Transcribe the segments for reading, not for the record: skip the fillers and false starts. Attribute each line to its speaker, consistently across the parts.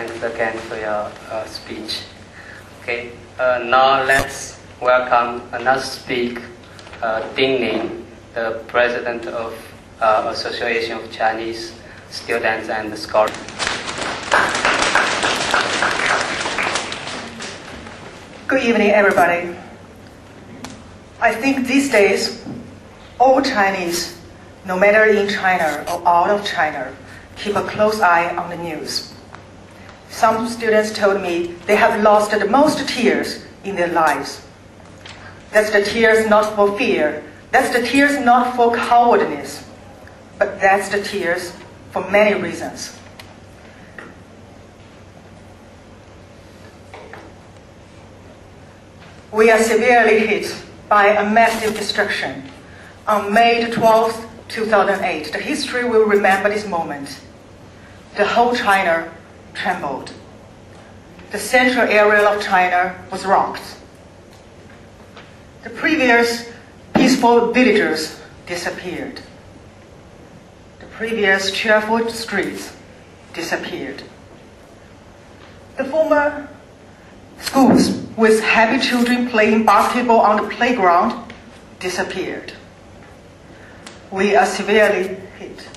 Speaker 1: thanks again for your speech. Okay, now let's welcome another speaker, Ning Ding, the president of Association of Chinese Students and Scholars.
Speaker 2: Good evening, everybody. I think these days, all Chinese, no matter in China or out of China, keep a close eye on the news. Some students told me they have lost the most tears in their lives. That's the tears not for fear, that's the tears not for cowardness, but that's the tears for many reasons. We are severely hit by a massive destruction. On May 12, 2008, the history will remember this moment. The whole China trembled. The central area of China was rocked. The previous peaceful villagers disappeared. The previous cheerful streets disappeared. The former schools with happy children playing basketball on the playground disappeared. We are severely hit.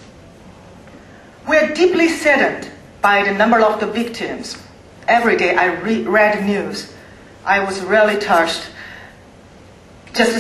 Speaker 2: We are deeply saddened by the number of the victims. Every day I read news, I was really touched. Just